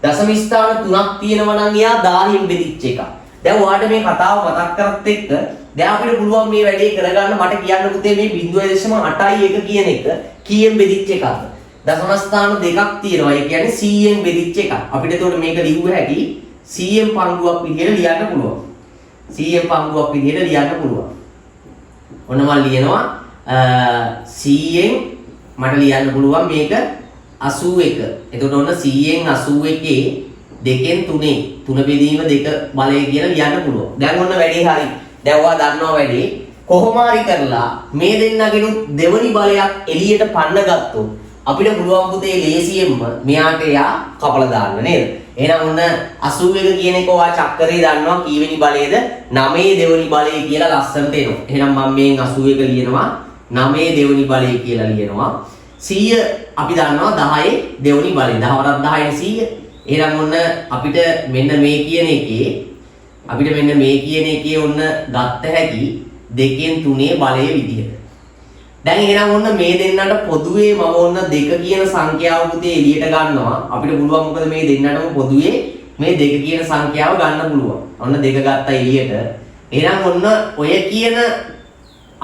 දශම ස්ථාන තුනක් තියෙනවා නම් එයා 10න් බෙදිච්ච එකක්. දැන් ඔයාලට මේ කතාව මතක් කරත් එක්ක දැන් අපිට පුළුවන් මේ වැඩේ කරගන්න මට කියන්න පුතේ මේ 0.81 කියන එක කීයෙන් බෙදිච්ච එකක්ද? දශම ස්ථාන දෙකක් තියෙනවා. ඒ කියන්නේ 100න් බෙදිච්ච එකක්. අපිට එතකොට මේක ලියුව හැකි 100න් පංගුවක් විදිහට ලියන්න පුළුවන්. 100න් පංගුවක් විදිහට ලියන්න පුළුවන්. ඔන්න මම ලියනවා 100න් මට ලියන්න පුළුවන් මේක 81. එතකොට ඔන්න 100න් 81 දෙකෙන් තුනේ 3 බෙදීම 2 බලය කියලා ලියන්න පුළුවන්. දැන් ඔන්න වැඩේ හරි. දැන් ඔයා දන්නවා වැඩේ කොහොම හරි කරලා මේ දෙන්නගෙනුත් දෙවනි බලයක් එළියට පන්න ගත්තොත් අපිට පුළුවන් පුතේ ලේසියෙන්ම මෙයාට එයා කපලා දාන්න නේද? එහෙනම් ඔන්න 81 කියන එක ඔයා චක්‍රේ දන්නවා කීවෙනි බලයේද? 9 දෙවෙනි බලය කියලා ලස්සනට එනවා. එහෙනම් මම මේ 81 ලියනවා 9 දෙවෙනි බලය කියලා ලියනවා. 100 අපි දන්නවා 10 දෙවෙනි බලය. 10 වරක් 10 100. එහෙනම් ඔන්න අපිට මෙන්න මේ කියන එකේ ඔන්න ගත්ත හැකි දෙකෙන් තුනේ බලය විදිහට. දැන් එහෙනම් ඔන්න මේ දෙන්නට පොදුවේ මම ඔන්න 2 කියන සංඛ්‍යාව පුතේ එළියට ගන්නවා. අපිට පුළුවන් මොකද මේ දෙන්නටම පොදුවේ මේ 2 කියන සංඛ්‍යාව ගන්න පුළුවන්. ඔන්න 2 ගත්තා එළියට. එහෙනම් ඔන්න ඔය කියන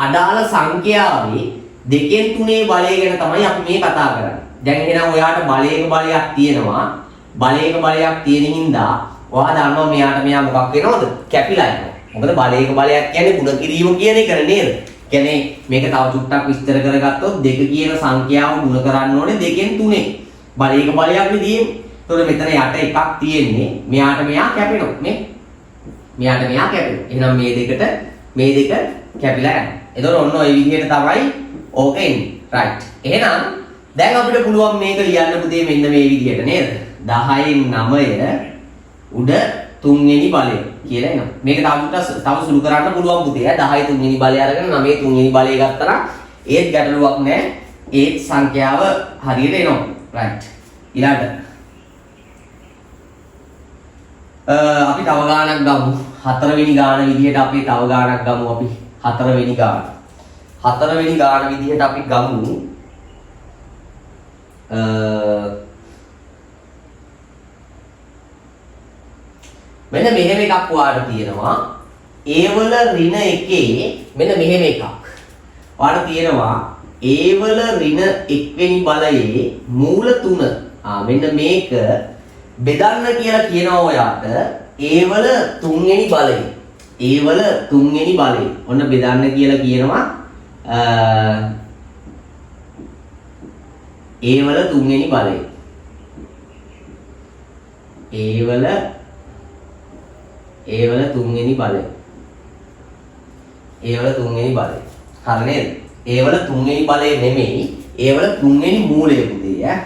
අදාළ සංඛ්‍යාවේ දෙකෙන් තුනේ බලය ගැන තමයි අපි මේ කතා කරන්නේ. දැන් එහෙනම් ඔයාට බලයක තියෙනවා. බලයක බලයක් තියෙන හින්දා ඔයා දන්නවා මෙයා මොකක් වෙනවද? කැපිලා යනවා. මොකද බලයක බලයක් කියන්නේ ಗುಣ කිරීම කියන එක නේද? කියන්නේ මේක තව චුට්ටක් විස්තර කරගත්තොත් 2 කියන සංඛ්‍යාව ගුණ කරන්න ඕනේ 2න් 3. බලයක බලයක් නෙදී. ඒතකොට මෙතන යට එකක් තියෙන්නේ. මෙයා කැපෙනවා. මෙයා කැපෙනවා. එහෙනම් මේ දෙක කැපිලා යනවා. ඒතකොට ඔන්න ඔය විදිහට තමයි ඕක එන්නේ. රයිට්. එහෙනම් දැන් අපිට පුළුවන් මේක ලියන්න පුතේ මෙන්න මේ විදිහට නේද? 10න් 9 උඩ 3 වෙනි බලය කියලා එනවා. මේක තව සුළු කරන්න පුළුවන් පුතේ. 10 3 වෙනි බලය අරගෙන 9 3 වෙනි බලය ගත්තා නම් ඒත් ගැටලුවක් නැහැ. ඒ සංඛ්‍යාව හරියට එනවා. රයිට්. ඊළඟට අපි තව ගානක් ගමු. 4 වෙනි ගාන විදිහට අපි තව ගානක් ගමු අපි. 4 වෙනි ගාන. 4 වෙනි ගාන විදිහට අපි ගමු. මෙන්න මෙහෙම එකක් ඔයාලට තියෙනවා. A වල ඍණ 1 මෙන්න මෙහෙම එකක්. ඔයාලට තියෙනවා A වල ඍණ 1 වෙනි බලයේ මූල 3. මෙන්න මේක බෙදන්න කියලා කියනවා ඔයාට. A වල 3 වෙනි බලය. A වල 3 වෙනි බලය. ඔන්න බෙදන්න කියලා කියනවා. A වල 3 වෙනි බලය. A වල 3 වෙනි බලය. A වල 3 වෙනි බලය. හරි නේද? A වල 3 වෙනි බලය නෙමෙයි. A වල 3 වෙනි මූලය පුතේ ඈ.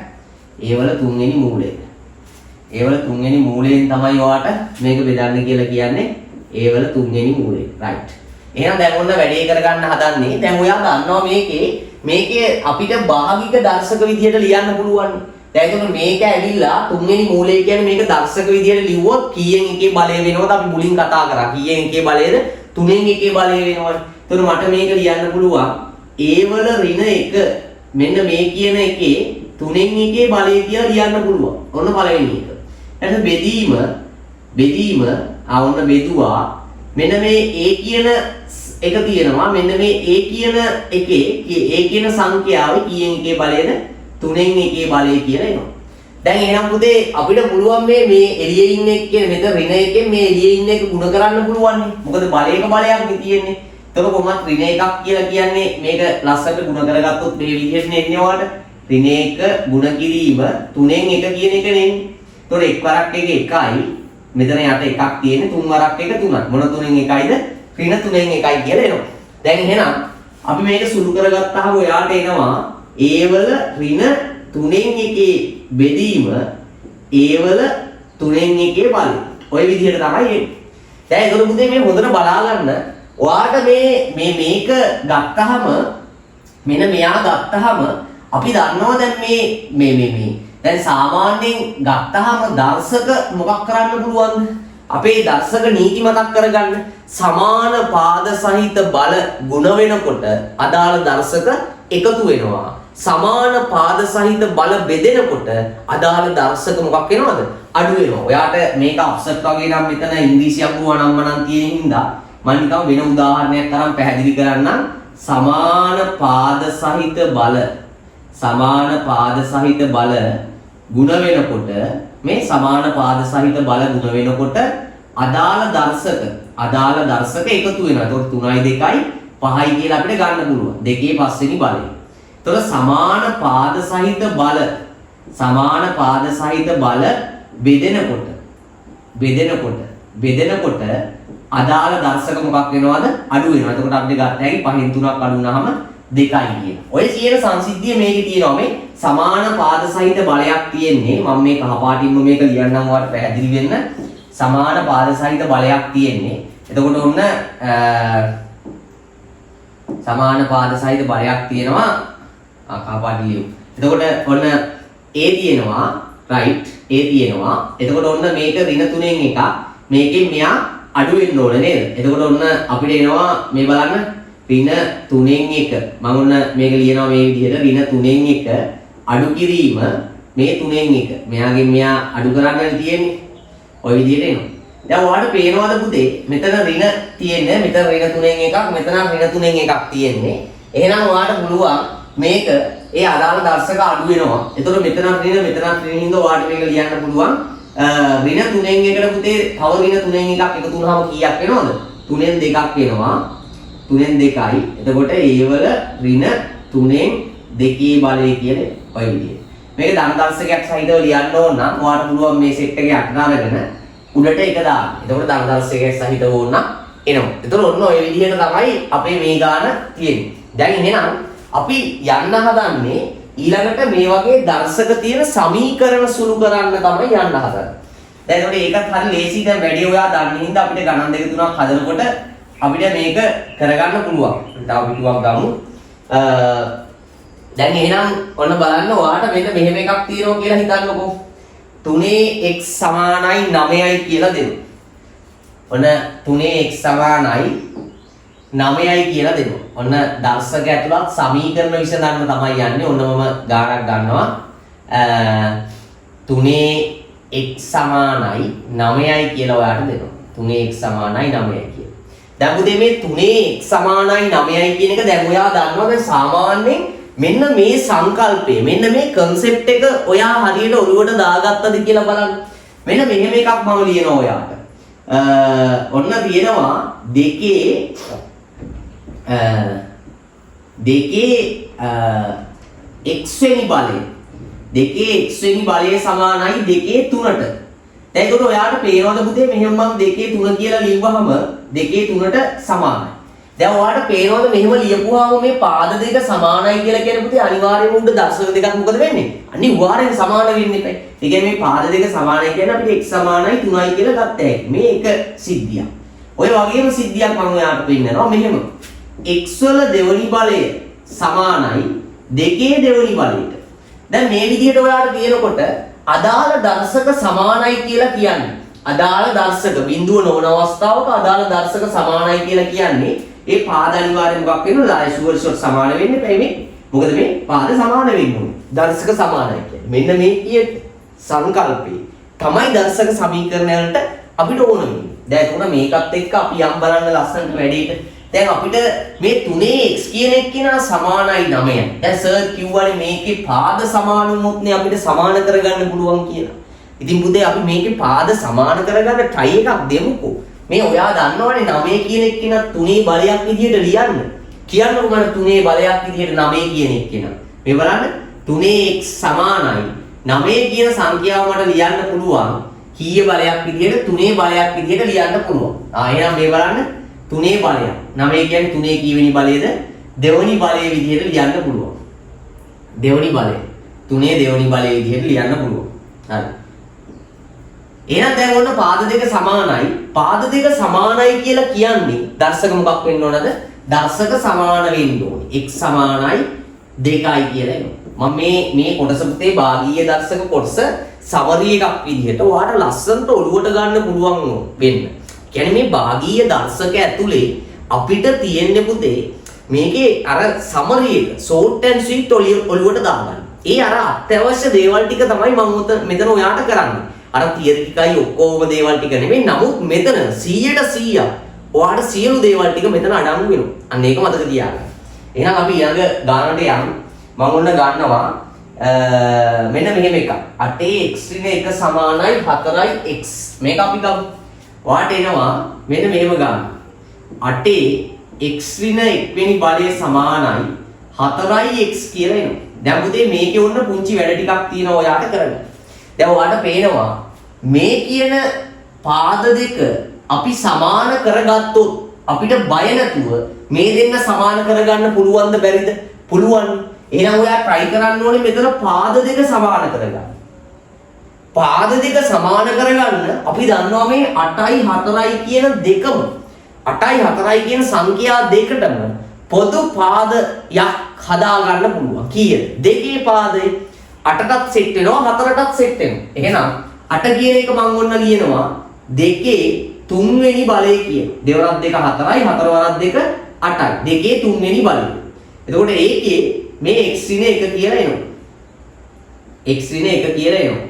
A වල 3 වෙනි මූලය. A වල 3 වෙනි මූලයෙන් තමයි ඔයාට මේක බෙදන්න කියලා කියන්නේ. A වල 3 වෙනි මූලය. right. එහෙනම් දැන් ඔන්න වැඩේ කරගන්න හදන්නේ. දැන් ඔයා දන්නවා මේකේ අපිට භාගික දර්ශක විදියට ලියන්න පුළුවන්. දැන් එතකොට මේක ඇවිල්ලා 3 වෙනි මූලය කියන්නේ මේක දර්ශක විදියට ලිව්වොත් කීයෙන් එකේ බලය වෙනවද අපි මුලින් කතා කරා. කීයෙන් එකේ බලයද? 3න් එකේ බලය වෙනවනේ. එතකොට මට මේක ලියන්න පුළුවන් A වල ඍණ 1 මෙන්න මේ කියන එකේ 3න් එකේ බලය කියලා ලියන්න පුළුවන්. ඔන්න පළවෙනි එක. ඊට බෙදීම ඔන්න බෙදුවා. මෙන්න මේ A කියන එක තියෙනවා. මෙන්න මේ A කියන එකේ A කියන සංඛ්‍යාවේ කීයෙන් එකේ බලයද? 3න් එකේ බලය කියලා එනවා. දැන් එහෙනම් පුතේ අපිට පුළුවන් මේ එළියේ ඉන්න එක කියන මෙතන ඍණ එකෙන් මේ එළියේ ඉන්න එක ගුණ කරන්න පුළුවන් නේ. මොකද බලයක බලයක් නේ තියෙන්නේ. එතකොට කොහොමත් ඍණ එකක් කියලා කියන්නේ මේක ලස්සට ගුණ කරගත්තොත් මේ විදිහට එන්නේ ඔයාලට. ඍණ 1 ගුණ කිරීම 3න් 1 කියන එක නෙන්නේ. එතකොට එක් වරක් එක 1යි. මෙතන යට එකක් තියෙන්නේ 3 වරක් එක 3ක්. මොන 3න් 1යිද? ඍණ 3න් 1යි කියලා එනවා. දැන් එහෙනම් අපි මේක සුළු කරගත්තාම ඔයාලට එනවා A වල ඍණ 3න් 1 බෙදීම A වල 3න් 1 බලය. ওই විදිහට තමයි එන්නේ. දැන් ඒතර පුතේ මේ හොඳට බලා ගන්න. ඔයාට මේක ගත්තාම මෙන්න මෙයා ගත්තාම අපි දන්නවා දැන් මේ දැන් සාමාන්‍යයෙන් ගත්තාම දර්ශක මොකක් කරන්න පුළුවන්ද? අපේ දර්ශක නීති මතක් කරගන්න. සමාන පාද සහිත බල ගුණ වෙනකොට අදාළ දර්ශක එකතු වෙනවා. සමාන පාද සහිත බල බෙදෙනකොට අදාළ දර්ශක මොකක් වෙනවද? අඩු වෙනවා. ඔයාට මේක අප්සෙට් වගේ නම් මෙතන ඉංග්‍රීසි අකුරු අනම්මනම් තියෙන හින්දා මම නිකන් වෙන උදාහරණයක් තරම් පැහැදිලි කරන්නම්. සමාන පාද සහිත බල ගුණ වෙනකොට මේ සමාන පාද සහිත බල ගුණ වෙනකොට අදාළ දර්ශක එකතු වෙනවා. ඒතකොට 3යි 2යි 5යි කියලා අපිට ගන්න පුළුවන්. 2 5වෙනි බලය. එතකොට සමාන පාද සහිත බල බෙදෙනකොට අදාළ දර්ශක මොකක් වෙනවද? අඩු වෙනවා. එතකොට අපිට ගන්න හැකි 5න් 3ක් අඩු වුණාම 2යි කියන. ඔය කියන සංසිද්ධිය මේකේ තියෙනවා. මේ සමාන පාද සහිත බලයක් තියෙන්නේ. මම මේ කහ පාටින්ම මේක ලියන්නම් ඔයාලට පැහැදිලි වෙන්න. සමාන පාද සහිත බලයක් තියෙන්නේ. එතකොට ඔන්න සමාන පාද සහිත බලයක් තියෙනවා. කහ පාටි ලියමු. එතකොට ඔන්න A තියෙනවා. right. A තියෙනවා. එතකොට ඔන්න මේක ඍණ 3න් එකක්. මේකෙන් මෙයා අඩු වෙන්න ඕන නේද? එතකොට ඔන්න අපිට එනවා මේ බලන්න ඍණ 3න් 1. මම ඔන්න මේක ලියනවා මේ විදිහට ඍණ 3න් 1 අඩු කිරීම මේ 3න් 1. මෙයාගෙන් මෙයා අඩු කරගන්න තියෙන්නේ. ඔය විදිහට එනවා. දැන් ඔයාලට පේනවද පුතේ? මෙතන ඍණ තියෙන්නේ. මෙතන ඍණ 3න් 1ක්, මෙතන ඍණ 3න් 1ක් තියෙන්නේ. එහෙනම් ඔයාලට පුළුවන් මේක ඒ අදාළ දර්ශක අඩු වෙනවා. එතකොට මෙතන ඍණ හින්දා ඔයාලට මේක ලියන්න පුළුවන්. ඍණ 3න් 1කට පුතේ තව ඍණ 3න් 1ක් එකතු වුණාම කීයක් වෙනවද? 3න් 2ක් වෙනවා. 3න් 2යි. එතකොට ඒ වල ඍණ 3න් 2 බලය කියන්නේ ඔය විදිහට. මේක ධන දර්ශකයක් සහිතව ලියන්න ඕන නම් ඔයාලට පුළුවන් මේ සෙට් එකේ අටනරගෙන උඩට එක දාන්න. එතකොට ධන දර්ශකයක් සහිතව ඕන නම් එනවා. එතකොට ඔන්න ඔය විදිහට තමයි අපේ මේ ගාන තියෙන්නේ. දැන් එහෙනම් අපි යන්න හදන්නේ ඊළඟට මේ වගේ දර්ශක තියෙන සමීකරණ සුළු කරන්න තමයි යන්න හදන්නේ. දැන් ඒකට හරි ලේසි. දැන් වැඩි ඔයා දන්නේ හින්දා අපිට ගණන් දෙක තුනක් හදනකොට අපිට මේක කරගන්න පුළුවන්. තව පිටුවක් ගමු. දැන් එහෙනම් ඔන්න බලන්න ඔයාට මෙන්න මෙහෙම එකක් තියෙනවා කියලා හිතන්නකෝ. 3x සමානයි 9යි කියලා දෙමු. ඔන්න 3x සමානයි 9යි කියලා දෙමු. ඔන්න දර්ශක ඇතුළත් සමීකරණ විසඳන්න තමයි යන්නේ. ඔන්න මම ගානක් ගන්නවා. 3 x සමානයි 9යි කියලා ඔයාලට දෙනවා. 3 x සමානයි 9යි කියලා. දැන් පුතේ මේ 3 x සමානයි 9යි කියන එක දැන් ඔයා දන්නවා දැන් සාමාන්‍යයෙන් මෙන්න මේ සංකල්පය මෙන්න මේ concept එක ඔයා හරියට ඔළුවට දාගත්තද කියලා බලන්න. මෙන්න මෙහෙම එකක් මම ලියනවා ඔයාට. ඔන්න තියෙනවා දෙකේ x වෙනි බලය. දෙකේ x වෙනි බලය සමානයි දෙකේ 3ට. දැන් ඒකට ඔයාට පේනවද පුතේ මෙහෙම මම දෙකේ 3 කියලා ලියුවහම දෙකේ 3ට සමානයි. දැන් ඔයාට පේනවද මෙහෙම ලියපුවාම මේ පාද දෙක සමානයි කියලා කියන පුතේ අනිවාර්යයෙන්ම උඩ දර්ශක දෙකක් මොකද වෙන්නේ? අනිවාර්යෙන් සමාන වෙන්නේ නැහැ. ඒ කියන්නේ මේ පාද දෙක සමානයි කියන්නේ අපිට x සමානයි 3යි කියලා ගත්ත හැකි. මේ එක සිද්ධියක්. ඔය වගේම සිද්ධියක් මම ඔයාලට පෙන්නනවා මෙහෙම. x වල දෙවෙනි බලය සමානයි දෙකේ දෙවෙනි බලයට. දැන් මේ විදිහට ඔයාලට කියනකොට අදාළ දර්ශක සමානයි කියලා කියන්නේ. අදාළ දර්ශක බිඳුව නොවන අවස්ථාවක අදාළ දර්ශක සමානයි කියලා කියන්නේ ඒ පාද අනිවාර්යෙන් මොකක් වෙනවද? ආය ෂුවර් ෂොට් සමාන වෙන්නේ නැහැ මේ. මොකද මේ පාද සමාන වෙන්න ඕනේ. දර්ශක සමානයි කියන්නේ. මෙන්න මේ කිය සංකල්පේ තමයි දර්ශක සමීකරණයන්ට අපිට ඕන වෙන්නේ. දැන් එතකොට මේකත් එක්ක අපි යම් බලන්න ලස්සනට වැඩේට. දැන් අපිට මේ 3x කියන එක කියනවා සමානයි 9යි. දැන් සර් කිව්වනේ මේකේ පාද සමාන වුණොත්නේ අපිට සමාන කරගන්න පුළුවන් කියලා. ඉතින් පුතේ අපි මේකේ පාද සමාන කරගන්න try එකක් දෙමුකෝ. මේ ඔයා දන්නවනේ 9 කියන එක කියන 3 බලයක් විදිහට ලියන්න. කියන්නකො මම 3 බලයක් විදිහට 9 කියන එක කියන. මේ බලන්න 3x සමානයි 9 කියන සංඛ්‍යාව මට ලියන්න පුළුවන්. කීයේ බලයක් විදිහට 3 බලයක් විදිහට ලියන්න පුළුවන්. එහෙනම් මේ බලන්න 3 බලයක්. 9 කියන්නේ 3 කීවෙනි බලයේද? දෙවෙනි බලයේ විදිහට ලියන්න පුළුවන්. දෙවෙනි බලය. 3 දෙවෙනි බලයේ විදිහට ලියන්න පුළුවන්. හරි. එහෙනම් දැන් ඔන්න පාද දෙක සමානයි. පාද දෙක සමානයි කියලා කියන්නේ දර්ශක මොකක් වෙන්න ඕනද? දර්ශක සමාන වෙන්න ඕනේ. x සමානයි 2යි කියලා එනවා. මම මේ කොටස පුතේ භාගීය දර්ශක කොටස සමරි එකක් විදිහට ඔයාලට ලස්සනට ඔලුවට ගන්න පුළුවන් වෙන්න. කියන්නේ මේ භාගීය දර්ශක ඇතුලේ අපිට තියෙන්නේ පුතේ මේකේ අර සමරි එක short and sweet ඔලුවට දාගන්න. ඒ අර අත්‍යවශ්‍ය දේවල් ටික තමයි මම මෙතන ඔයාට කරන්නේ. අර තියරි ටිකයි ඔක්කොම දේවල් ටික නෙමෙයි. නමුත් මෙතන 100% ඔයාට සියලු දේවල් ටික මෙතන අඩංගු වෙනවා. අන්න ඒක මතක තියාගන්න. එහෙනම් අපි ඊළඟ ගානට යමු. මම ඔන්න ගන්නවා මෙන්න මෙහෙම එකක්. 8 x ඍණ 1 සමානයි 4යි x. මේක අපි ගමු. ඔයාට එනවා මෙන්න මෙහෙම ගන්න. 8 x ඍණ 1 වෙනි බලය සමානයි 4යි x කියලා එනවා. දැන් පුතේ මේකේ උන්න පුංචි වැඩ ටිකක් තියෙනවා ඔයාට කරන්න. දැන් ඔයාලට පේනවා මේ කියන පාද දෙක අපි සමාන කරගත්තොත් අපිට බය නැතුව මේ දෙන්න සමාන කරගන්න පුළුවන්ද බැරිද? පුළුවන්. එහෙනම් ඔයා try කරන්න ඕනේ මෙතන පාද දෙක සමාන කරගන්න. පාද දෙක සමාන කරගන්න අපි දන්නවා මේ 8යි 4යි කියන දෙකම 8යි 4යි කියන සංඛ්‍යා දෙකටම පොදු පාදයක් හදා ගන්න පුළුවන්. කීයද? දෙකේ පාදේ 8ටත් සෙට් වෙනවා 4ටත් සෙට් වෙනවා. එහෙනම් 8 කියන එක මම ඔන්න ලියනවා දෙකේ 3 වෙනි බලය කියන. දෙවරක් දෙක 4යි 4 වරක් දෙක 8යි. දෙකේ 3 වෙනි බලය. එතකොට ඒකේ මේ x ඍණ 1 කියලා එනවා. x ඍණ 1 කියලා එනවා.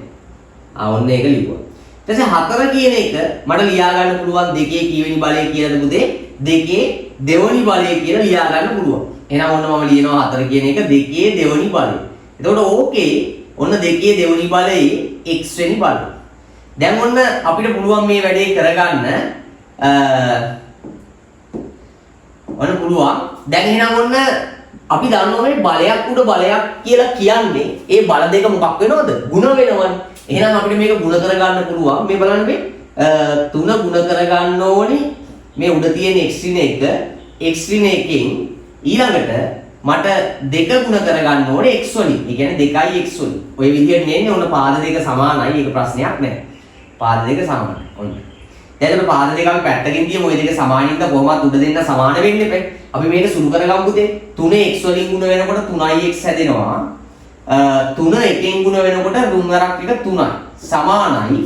ඔන්න ඒක ලියුවා. ඊට පස්සේ 4 කියන එක මට ලියා ගන්න පුළුවන් දෙකේ කීවෙනි බලය කියලාද පුතේ? දෙකේ දෙවෙනි බලය කියලා ලියා ගන්න පුළුවන්. එහෙනම් ඔන්න මම ලියනවා 4 කියන එක දෙකේ දෙවෙනි බලය. එතකොට ඕකේ ඔන්න දෙකේ දෙවෙනි බලයේ x වෙනි බලය. දැන් ඔන්න අපිට පුළුවන් මේ වැඩේ කරගන්න ඔන්න පුළුවන්. දැන් එහෙනම් ඔන්න අපි දන්නවා මේ බලයක් උඩ බලයක් කියලා කියන්නේ ඒ බල දෙක මොකක් වෙනවද? ಗುಣ වෙනවනේ. එහෙනම් අපිට මේක ಗುಣ කරගන්න පුළුවන්. මේ බලන්න මේ 3 ಗುಣ කරගන්න ඕනේ මේ උඩ තියෙන x ඍණ 1 x ඍණ 1කින් ඊළඟට මට 2 ගුණ කරගන්න ඕනේ x වලින්. ඒ කියන්නේ 2යි x වලින්. ඔය විදිහට නෙන්නේ ඔන්න පාද දෙක සමානයි. ඒක ප්‍රශ්නයක් නෑ. පාද දෙක සමානයි. ඔන්න. දැන් අපි පාද දෙක අපි පැත්තකින් තියමු. ඔය දෙක සමානින්ද කොහොමද උඩ දෙන්න සමාන වෙන්නේ නැහැ. අපි මේක සුළු කරගමු පුතේ. 3x වලින් ගුණ වෙනකොට 3ix හැදෙනවා. 3 එකෙන් ගුණ වෙනකොට රුංගරක් එක 3යි. සමානයි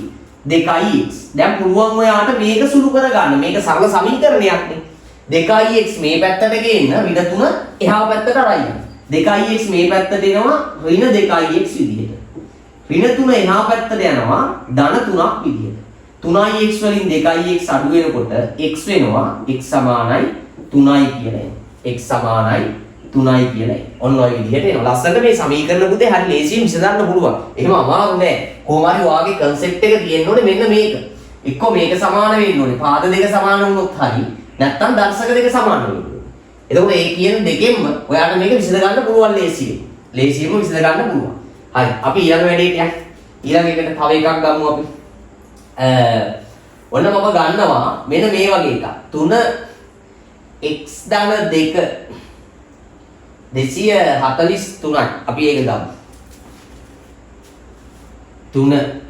2ix. දැන් පුළුවන් ඔයාට මේක සුළු කරගන්න. මේක සරල සමීකරණයක් නේ. 2ix මේ පැත්තට ගේන්න ඍණ 3 එහා පැත්තට අරයි. 2ix මේ පැත්තට එනවා ඍණ 2ix විදිහට. ඍණ 3 එහා පැත්තට යනවා ධන 3ක් විදියට. 3x වලින් 2x අඩු වෙනකොට x වෙනවා x සමානයි 3යි කියලා එනවා. x සමානයි 3යි කියලා එනවා. ඔන්න ඔය විදිහට එනවා. ලස්සනට මේ සමීකරණ පුතේ හරි ලේසියෙන් විසඳන්න පුළුවන්. එහෙම අමාරු නෑ. කොහොම හරි ඔයාගේ concept එක තියෙන්න ඕනේ මෙන්න මේක. එක්ක මේක සමාන වෙන්න ඕනේ. පාද දෙක සමාන වුණොත් හරි. නැත්තම් දර්ශක දෙක සමාන වෙන්න ඕනේ. එතකොට මේ කියන දෙකෙන්ම ඔයාලට මේක විසඳ ගන්න පුළුවන් ලේසියෙන්. ලේසියෙන්ම විසඳ ගන්න පුළුවන්. හරි. අපි ඊළඟ වැඩේට යන්න. ඊළඟ එකට තව එකක් ගමු අපි. ඔන්න මම ගන්නවා මෙන්න මේ වගේ එකක්. 3x ධන 2 243යි. අපි ඒක ගමු. 3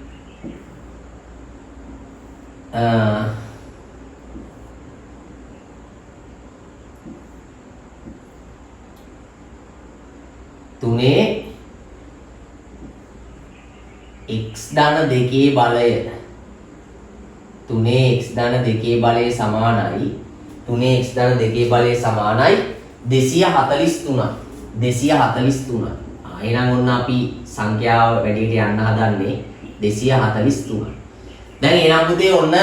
3 x ධන 2 බලය 3x ධන 2 බලය සමානයි 3x ධන 2 බලය සමානයි 243යි 243යි. එහෙනම් ඔන්න අපි සංඛ්‍යාව වැඩියට යන්න හදන්නේ 243. දැන් එහෙනම් පුතේ ඔන්න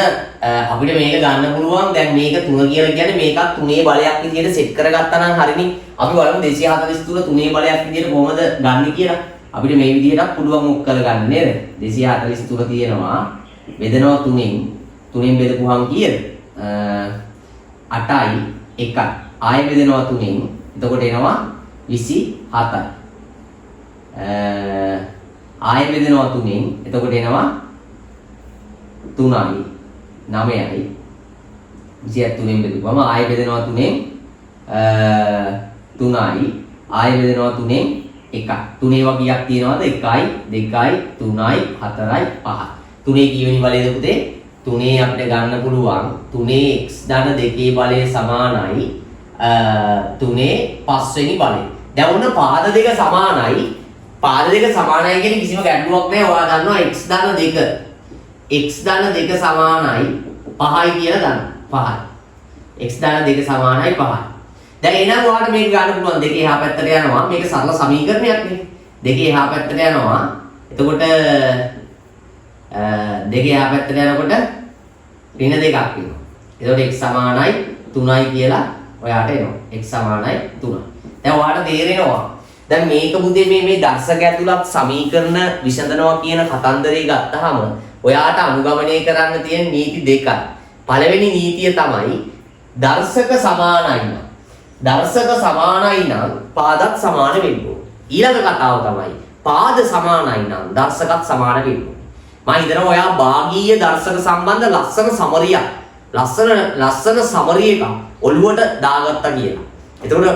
අපිට මේක ගන්න පුළුවන්. දැන් මේක 3 කියලා කියන්නේ මේකත් 3 බලයක් විදිහට සෙට් කරගත්තා නම් හරිනේ. අපි බලමු 243 3 බලයක් විදිහට කොහොමද ගන්න කියලා. අපිට මේ විදිහට පුළුවන් උක් කරගන්න නේද? 243 තියෙනවා බෙදනවා 3න් 3න් බෙදපුවාම කීයද? 8යි 1යි. ආයෙ බෙදනවා 3න්. එතකොට එනවා 27යි. ආයෙ බෙදනවා 3න්. එතකොට එනවා 3යි 9යි. 23න් බෙදපුවාම ආයෙ බෙදනවා 3න් 3යි. ආයෙ බෙදනවා 3න් 1යි. 3 වගේක් තියෙනවද? 1යි 2යි 3යි 4යි 5යි. 3 කීවෙනි බලයද පුතේ? 3 අපිට ගන්න පුළුවන් 3x ධන 2 බලය සමානයි 3 5වෙනි බලය. දැන් ඔන්න පාද දෙක සමානයි. පාද දෙක සමානයි කියන්නේ කිසිම ගැටලුවක් නැහැ. ඔයා දන්නවා x ධන 2 x ධන 2 සමානයි 5යි කියලා ගන්න. 5යි. x ධන 2 සමානයි 5යි. දැන් එහෙනම් ඔයාලට මේක ගන්න පුළුවන් දෙකේ එහා පැත්තට යනවා. මේක සරල සමීකරණයක් නේ. දෙකේ එහා පැත්තට යනවා. එතකොට දෙකේ එහා පැත්තට යනකොට ඍණ දෙකක් වෙනවා. එතකොට x සමානයි 3යි කියලා ඔයාට එනවා. x සමානයි 3යි. දැන් ඔයාලට තේරෙනවා. දැන් මේක බුදේ මේ දර්ශක ඇතුළත් සමීකරණ විසඳනවා කියන කතන්දරේ ගත්තාම ඔයාට අනුගමනය කරන්න තියෙන නීති දෙකයි. පළවෙනි නීතිය තමයි දර්ශක සමානයි නම් දර්ශක සමානයි නම් පාදත් සමාන වෙන්න ඕනේ. ඊළඟ කතාව තමයි පාද සමානයි නම් දර්ශකත් සමාන වෙන්න ඕනේ. මම හිතනවා ඔයා භාගීය දර්ශක සම්බන්ධ ලස්සන සමරියක් ලස්සන සමරියක ඔළුවට දාගත්තා කියලා. එතකොට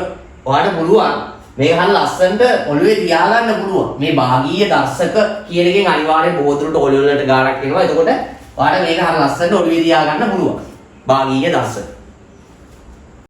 ඔයාලට පුළුවන් මේක හරිය ලස්සනට ඔළුවේ තියාගන්න පුළුවන්. මේ භාගීය දර්ශක කියන එකෙන් අනිවාර්යෙන් බොහෝ දුරට ඔළුව වලට ගානක් එනවා. එතකොට ඔයාලට මේක හරිය ලස්සනට ඔළුවේ තියාගන්න පුළුවන්. භාගීය දර්ශක